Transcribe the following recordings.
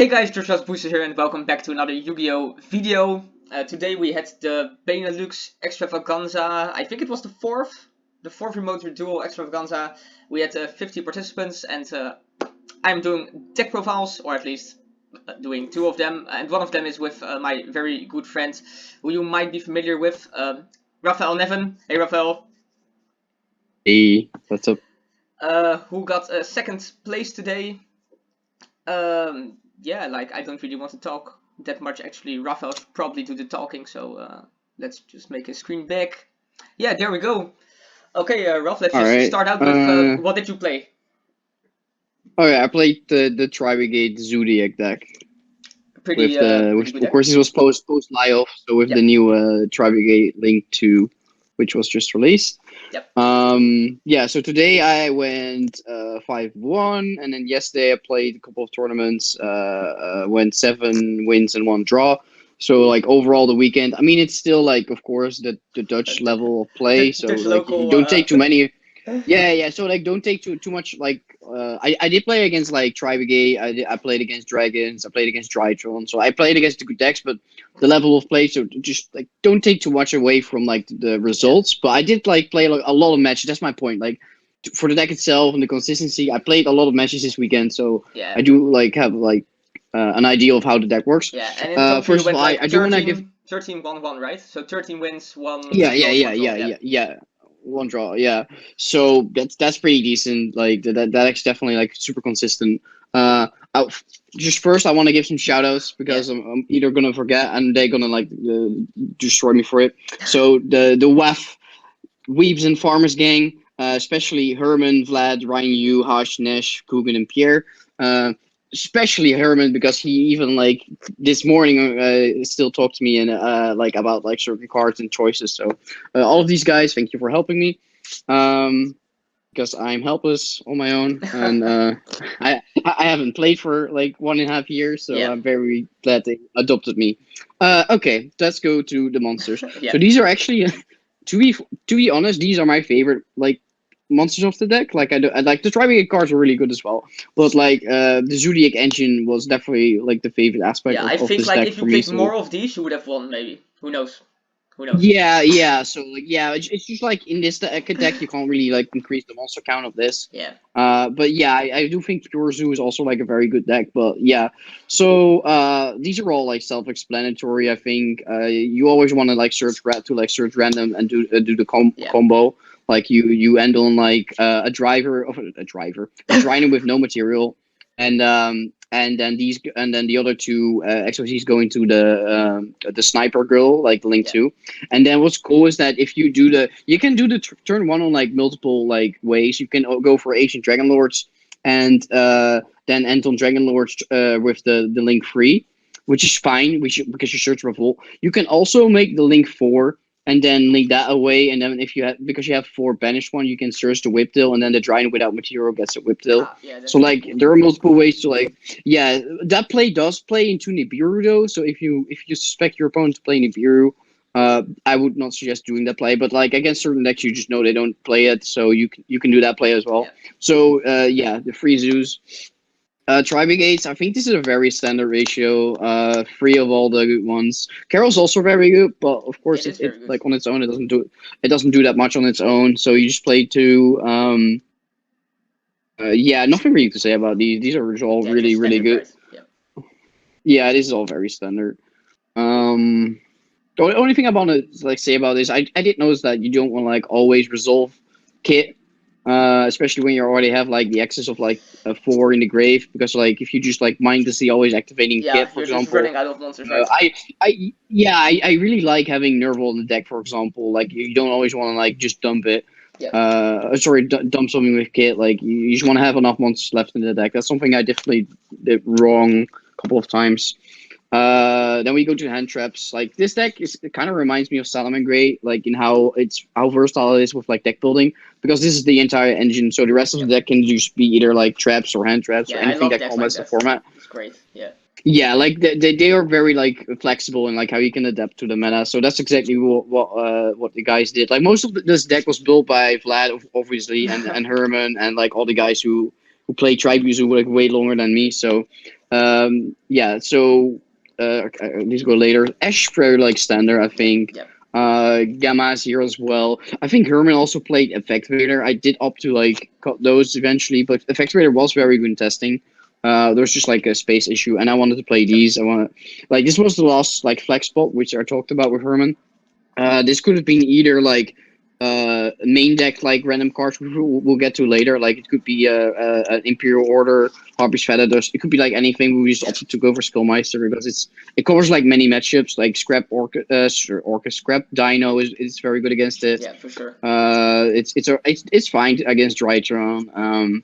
Hey guys, Just Boosters here and welcome back to another Yu-Gi-Oh! Video. Today we had the Benelux Extravaganza. I think it was the fourth remote duel Extravaganza. We had 50 participants and I'm doing deck profiles, or at least doing two of them. And one of them is with my very good friend, who you might be familiar with, Raphael Neven. Hey Raphael. Hey, what's up? Who got second place today. Yeah, like I don't really want to talk that much actually. Raphael should probably do the talking, so let's just make a screen back. Yeah, there we go. Okay, Ralph, let's just start out with what did you play? Oh yeah, I played the Tri-Brigade Zodiac deck. Pretty of good course, it was post live, so with the new Tri-Brigade Link 2, which was just released. Yep. Yeah, so today I went 5-1, and then yesterday I played a couple of tournaments, went 7 wins and 1 draw. So like overall the weekend, I mean it's still like of course the Dutch level of play, so like local, don't take too many. Yeah. So like don't take too much. Like I did play against like Tri-Brigade. I played against Dragons. I played against Drytron. So I played against the good decks, but the level of play. So just like don't take too much away from like the results. But I did like play like, a lot of matches. That's my point. Like for the deck itself and the consistency, I played a lot of matches this weekend. So yeah. I do like have like an idea of how the deck works. Yeah, and in total first you went of all, like I do want to give 13-1-1, right? So 13 wins, 1 Yeah. 1 draw, yeah. So that's pretty decent. Like that's definitely like super consistent. Just first, I want to give some shout outs because I'm either gonna forget and they're gonna like destroy me for it. So the WAF Weebs and Farmers gang, especially Herman, Vlad, Ryan, Yu, Hash, Nesh, Coogan, and Pierre. Especially Herman, because he even like this morning still talked to me and like about like certain cards and choices. So all of these guys, thank you for helping me, because I'm helpless on my own and I haven't played for like 1.5 years, so I'm very glad they adopted me. Okay, let's go to the monsters. So these are actually to be honest, these are my favorite like monsters of the deck. Like I like the Tri-Brigade cards are really good as well, but like the Zodiac engine was definitely like the favorite aspect of I think this like deck if you for me. played more of these you would have won, maybe. Who knows? Yeah. So like it's just like in this deck you can't really like increase the monster count of this. Yeah. But yeah, I do think Pure Zoo is also like a very good deck. But yeah, so these are all like self-explanatory. I think you always want to like search random and do the combo. Like you end on like a Driner with no material, and then the other two XOCs going to the sniper girl, like the Link 2. And then what's cool is that if you do you can do the turn 1 on like multiple like ways. You can go for Ancient Dragon Lords and then end on Dragon Lords with the Link 3, which is fine, because you search Revolt. You can also make the Link 4 and then link that away, and then if you have, because you have 4 banished one, you can search the Whiptail, and then the Drine without material gets a Whiptail. So like there are multiple ways to like, that play does play into Nibiru though. So if you suspect your opponent to play Nibiru, I would not suggest doing that play. But like against certain decks, you just know they don't play it, so you can do that play as well. So the free zoos. Tri-Brigades, I think this is a very standard ratio. 3 of all the good ones. Carol's also very good, but of course it like on its own it doesn't do that much on its own. So you just play 2. Nothing really to say about these. These are all really good. Yeah, this is all very standard. The only thing I want to like say about this, I did notice that you don't want to like always resolve kit. Especially when you already have like the excess of like a 4 in the grave, because like if you just like mindlessly always activating kit, for example, just running out of monsters, right? I really like having Nerval in the deck, for example. Like you don't always want to like just dump it. Dump something with kit. Like you just want to have enough monsters left in the deck. That's something I definitely did wrong a couple of times. Then we go to hand traps. Like this deck it kind of reminds me of Salamangreat, like in how versatile it is with like deck building, because this is the entire engine. So the rest of the deck can just be either like traps or hand traps or anything that combats the format. It's great. Yeah, like they are very like flexible and like how you can adapt to the meta. So that's exactly what the guys did. Like most of this deck was built by Vlad, obviously, and Herman, and like all the guys who play Tri-Brigade like way longer than me. So Yeah, so let's go later. Ash very like standard, I think. Yep. Gamma's here as well. I think Herman also played Effectuator. I did opt to like cut those eventually, but Effectuator was very good in testing. There was just like a space issue, and I wanted to play these. I want like this was the last like flex spot which I talked about with Herman. This could have been either like main deck like random cards we'll get to later. Like it could be an Imperial Order, Harpy's Feather. It could be like anything. We just opted to go for Skullmeister because it covers like many matchups. Like Scrap Orca Scrap Dino is very good against it. Yeah, for sure. It's fine against Drytron.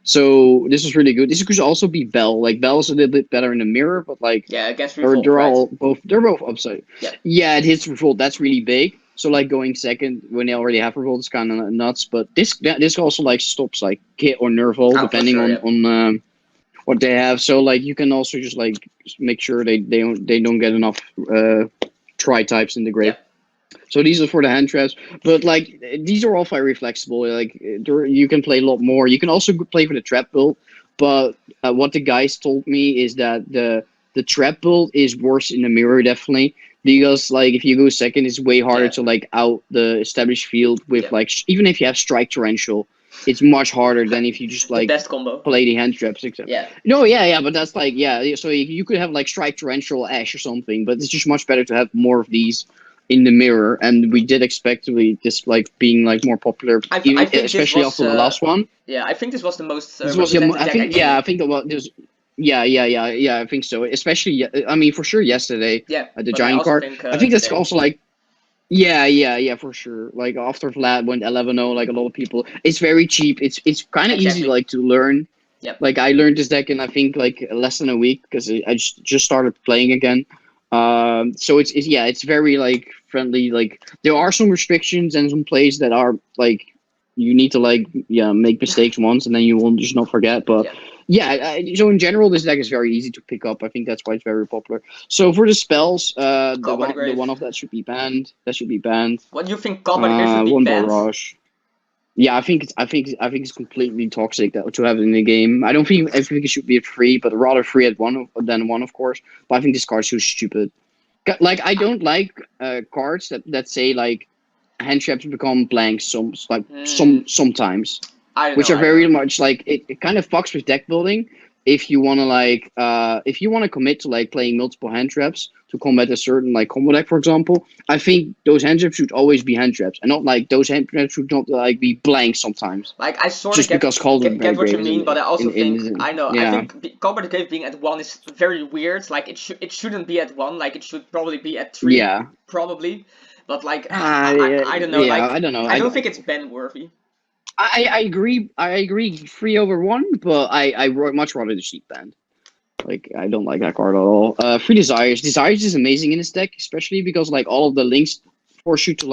So this is really good. This could also be Bell. Like Bell is a little bit better in the mirror, but like against Revolt, they're both upside. Yeah, it hits Revolt. That's really big. So like going second when they already have Revolt is kind of nuts. But this also like stops like Kit or Nerval depending on what they have. So like you can also just like make sure they don't get enough tri types in the grave. So these are for the hand traps, but like these are all very flexible. Like you can play a lot more. You can also play for the trap build, but what the guys told me is that the trap build is worse in the mirror definitely because like if you go second, it's way harder to like out the established field with like even if you have strike torrential, it's much harder than if you just like best combo. Play the hand traps. Except. But that's like So you could have like strike torrential Ash or something, but it's just much better to have more of these in the mirror, and we did expect to be this like being like more popular, especially after the last one. Yeah, I think this was the most. I think that was this. Yeah. I think so. Especially, I mean, for sure yesterday. Yeah. The giant card. I think that's also like. Yeah, for sure. Like after Vlad went 11-0, like a lot of people, it's very cheap. It's kind of easy like to learn. Yep. Like I learned this deck in I think like less than a week because I just started playing again. So it's very like friendly. Like there are some restrictions and some plays that are like you need to like make mistakes once and then you won't just not forget. But so in general, this deck is very easy to pick up. I think that's why it's very popular. So for the spells, the one of that should be banned. That should be banned. What do you think? Copper the Grave should be banned? Barrage. Yeah, I think it's completely toxic to have it in the game. I think it should be free, but rather free at one than one, of course. But I think this card's so stupid. Like I don't like cards that say like hand traps become blanks sometimes, which are very much like it kind of fucks with deck building. If you want to like if you want to commit to like playing multiple hand traps to combat a certain like combo deck, for example, I think those hand traps should always be hand traps, and not like those hand traps should not like be blank sometimes. Like I sort of get what you mean, but I also think I think Copper the Grave being at 1 is very weird. Like it shouldn't be at 1. Like it should probably be at 3. Yeah, probably. But like I don't know. Yeah, like I don't know. I don't think it's ban worthy. I agree. 3/1, but I much rather the sheep band. Like I don't like that card at all. Free Desires. Desires is amazing in this deck, especially because like all of the links force you to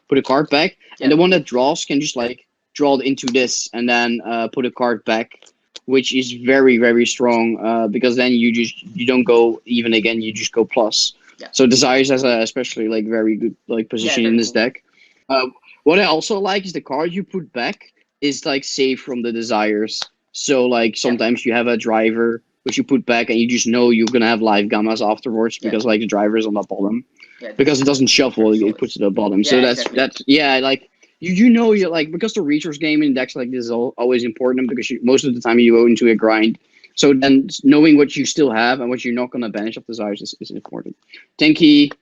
put a card back, and the one that draws can just like draw into this and then put a card back, which is very very strong. Because then you don't go even again, you just go plus. Yeah. So Desires has a especially like very good like position in this deck. What I also like is the card you put back is like saved from the Desires. So like sometimes you have a driver which you put back and you just know you're gonna have live gammas afterwards because like the driver is on the bottom. Because it doesn't shuffle, it puts it at the bottom. So that's like you know you're like because the resource game in decks like this is always important because most of the time you go into a grind. So then knowing what you still have and what you're not gonna banish of Desires is important. Tanky,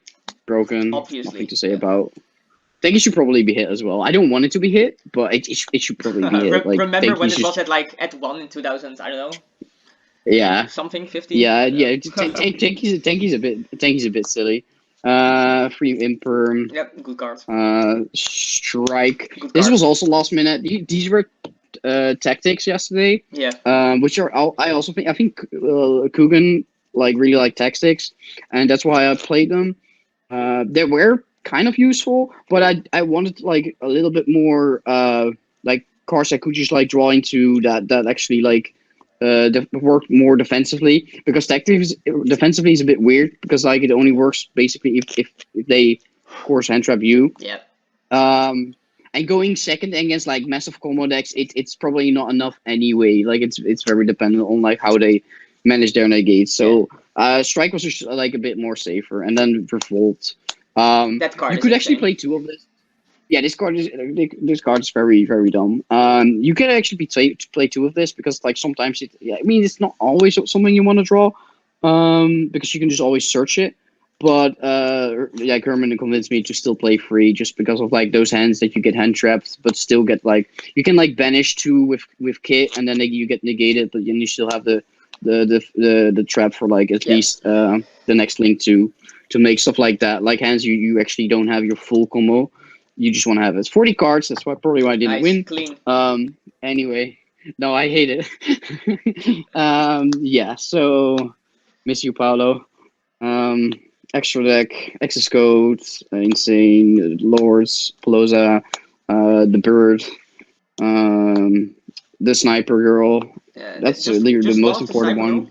broken, obviously. Nothing to say about. I think it should probably be hit as well. I don't want it to be hit, but it should probably be hit. Like, remember when it was at 1 in 2000? I don't know. Yeah. Something 50. Yeah. Tanky's a bit silly. Free Imperm. Yep, good card. Strike. This was also last minute. These were tactics yesterday. Yeah. Which are I think Coogan like really like tactics, and that's why I played them. They were kind of useful, but I wanted like a little bit more like cards I could just like draw into that actually like work more defensively, because tactics defensively is a bit weird because like it only works basically if they of course hand trap you. Yeah. And going second against like massive combo decks, it's probably not enough anyway. Like it's very dependent on like how they manage their negates. So strike was just like a bit more safer, and then revolt. That card You is could actually insane. play two of this. Yeah, this card is very very dumb. You can actually play two of this because like sometimes it's not always something you want to draw, because you can just always search it. But Herman convinced me to still play free just because of like those hands that you get hand trapped, but still get like you can like banish two with Kit, and then you get negated, but then you still have the trap for like at least the next link to make stuff like that. Like hands you actually don't have your full combo. You just want to have it. It's 40 cards. That's probably why I didn't win. Clean. Anyway, no, I hate it. Yeah. So, miss you, Paolo. Extra deck, Access Code, Insane, Lords, Pelosa, the Bird, the Sniper Girl. That's the most important one.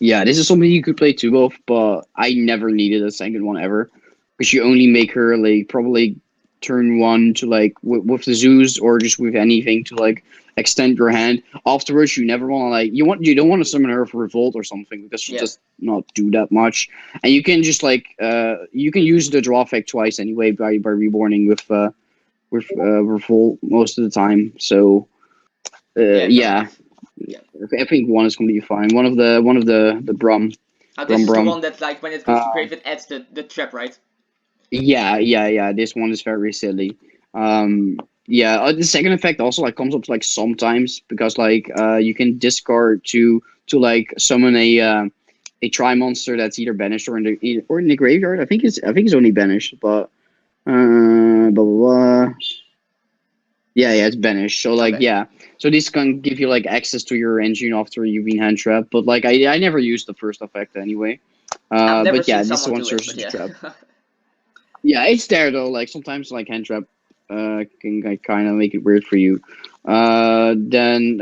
Yeah, this is something you could play two of, but I never needed a second one ever. Because you only make her like probably turn one to like with the Zeus or just with anything to like extend your hand. Afterwards, you never want to like you don't want to summon her for revolt or something because she does not do that much. And you can just like you can use the draw effect twice anyway by reborning with revolt most of the time. So yeah. I think one is completely fine. One of the Brum. This is the one that like when it goes to grave it adds the trap, right? Yeah. This one is very silly. The second effect also like comes up like sometimes because like you can discard to like summon a tri monster that's either banished or in the graveyard. I think it's only banished, but blah blah blah. Yeah, it's banished. So like so this can give you like access to your engine after you've been hand trapped. But like I never used the first effect anyway. But yeah, this one searches the trap. Yeah, it's there though. Like sometimes like hand trap can kind of make it weird for you. Then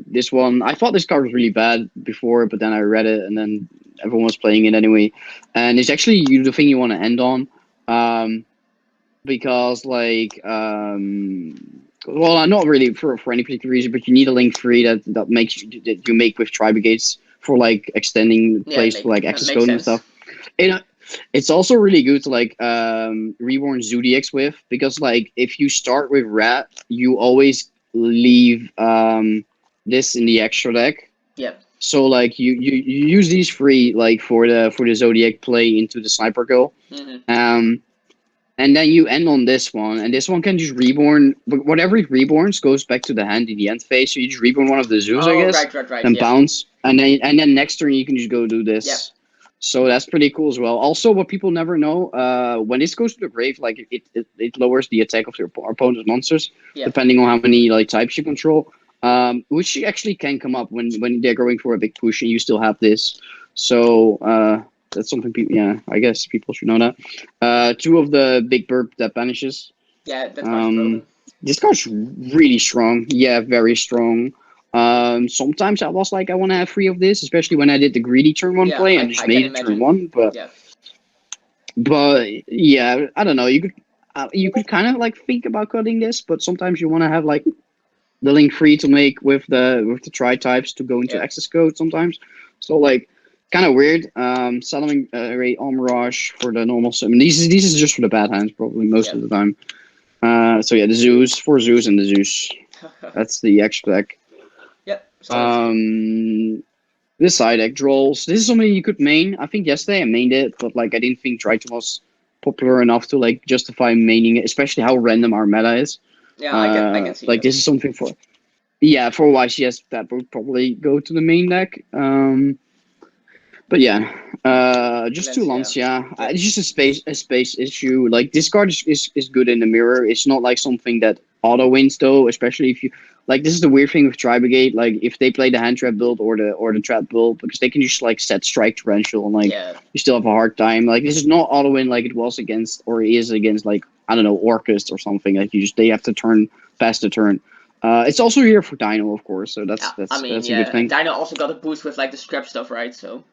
this one, I thought this card was really bad before, but then I read it and then everyone was playing it anyway. And it's actually the thing you want to end on. Because like well, not really for any particular reason, but you need a link free that makes that you make with Tri-Brigades for like extending place for like access code and stuff. It's also really good to like reborn Zodiacs with because like if you start with Rat, you always leave this in the extra deck. Yeah. So like you use these free like for the Zodiac play into the Sniper Girl. Mm-hmm. And then you end on this one, and this one can just reborn. But whatever it reborns goes back to the hand in the end phase. So you just reborn one of the Zeus, I guess, right. and bounce, and then next turn you can just go do this. Yeah. So that's pretty cool as well. Also, what people never know, when this goes to the grave, like it lowers the attack of your opponent's monsters, depending on how many like types you control. Which actually can come up when they're going for a big push, and you still have this. So that's something people, I guess people should know that. Two of the big burp that banishes. Yeah, that card's broken. This card's really strong. Yeah, very strong. Sometimes I was like, I want to have three of this, especially when I did the greedy turn one play and just made it turn one. But yeah, I don't know. You could kind of like think about cutting this, but sometimes you want to have like the link free to make with the tri types to go into access code sometimes. So like. Kind of weird. Salamang Ray Almirage for the normal summon. These is just for the bad hands probably most of the time. So yeah, the Zeus, 4 Zeus and the Zeus. That's the extra deck. Yep. This side deck Drolls. This is something you could main. I think yesterday I mained it, but like I didn't think Triton was popular enough to like justify maining it, especially how random our meta is. Yeah, I can see like that. This is something for YCS that would probably go to the main deck. But yeah, just 2 Lancia. It's just a space issue. Like this card is good in the mirror. It's not like something that auto wins though, especially if you like. This is the weird thing with Tri-Brigade. Like if they play the hand trap build or the trap build, because they can just like set strike torrential and like you still have a hard time. Like this is not auto win like it was against or is against like I don't know Orcust or something. Like they have to turn past the turn. It's also here for Dino, of course. So that's a good thing. Dino also got a boost with like the scrap stuff, right? So.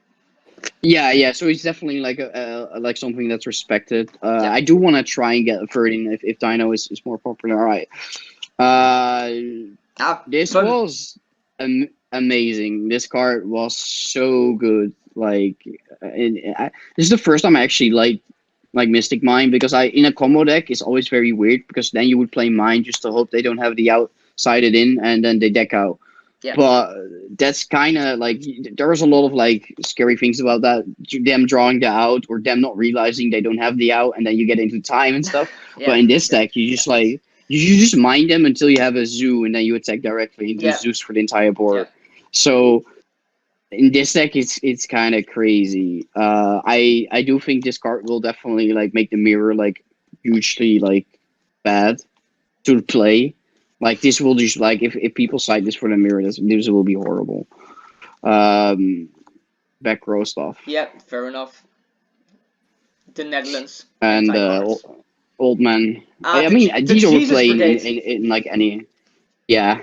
Yeah. So he's definitely like like something that's respected. I do want to try and get a 13 if Dino is more popular. All right. This was amazing. This card was so good. Like, this is the first time I actually like Mystic Mine, because I in a combo deck it's always very weird, because then you would play Mine just to hope they don't have the outsided in, and then they deck out. Yeah. But that's kind of like, there was a lot of like scary things about that, them drawing the out or them not realizing they don't have the out, and then you get into time and stuff. Yeah. But in this deck, you just like you just mine them until you have a zoo, and then you attack directly and do Yeah. Zeus for the entire board. Yeah. So in this deck, it's kind of crazy. I do think this card will definitely like make the mirror like hugely like bad to play. Like, this will just like, if people cite this for the mirror, this will be horrible. Back row stuff. Yeah, fair enough. The Netherlands. And anti-cards. old man. I the mean, these are Jesus playing Brigade. in like any. Yeah,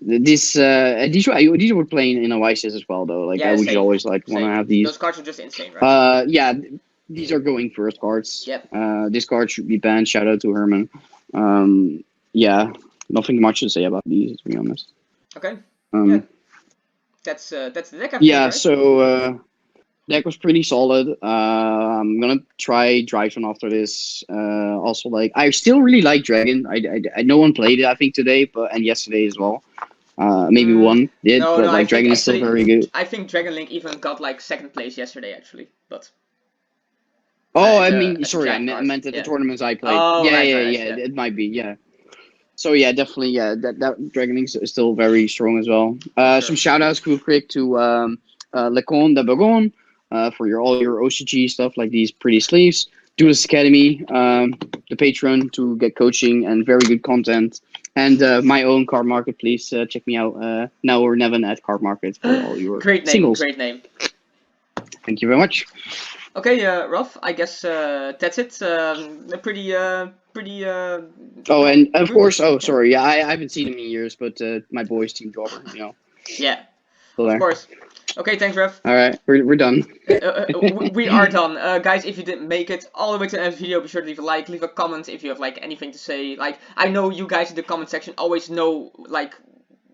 these were playing in a YCS as well though. Like, Yeah, I would same. want to have these. Those cards are just insane, right? Yeah, these are going first cards. Yep. This card should be banned. Shout out to Herman. Yeah, nothing much to say about these, to be honest. Okay. Yeah. That's the deck. I think, Yeah. right? So deck was pretty solid. I'm gonna try Drytron after this. Also, like, I still really like Dragon. I no one played it, I think, today, and yesterday as well. Maybe one did, no, but no, like, Dragon is still very good. I think Dragon Link even got like second place yesterday, actually. But oh, I mean, sorry, I Jack meant at yeah. the tournaments I played. Oh, yeah, right, yeah, right, yeah, yeah. it might be, yeah. So yeah, definitely, yeah. That Dragon Link is still very strong as well. Sure. Some shout outs, cool quick, to Lecon de Bagon, for all your OCG stuff, like these pretty sleeves. Duelist Academy, the Patreon to get coaching and very good content. And my own card market, please check me out now or Neven at Card Market for all your great name, singles. Great name. Thank you very much. Okay, Ruff, I guess that's it. Pretty. Oh, and of course, sorry, yeah, I haven't seen him in years, but my boys, Team Jobber, you know. Yeah, Still there. of course. Okay, thanks, Ruff. All right, we're done. We are done. Guys, if you didn't make it all the way to the end of the video, be sure to leave a like, leave a comment if you have like anything to say. Like, I know you guys in the comment section always know like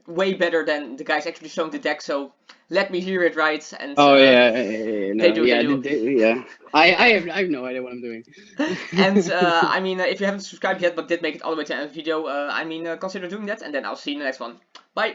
way better than the guys actually showing the deck, so let me hear it, right? And They do. Yeah. I have no idea what I'm doing. And I mean, if you haven't subscribed yet but did make it all the way to the end of the video, I mean, consider doing that, and then I'll see you in the next one. Bye.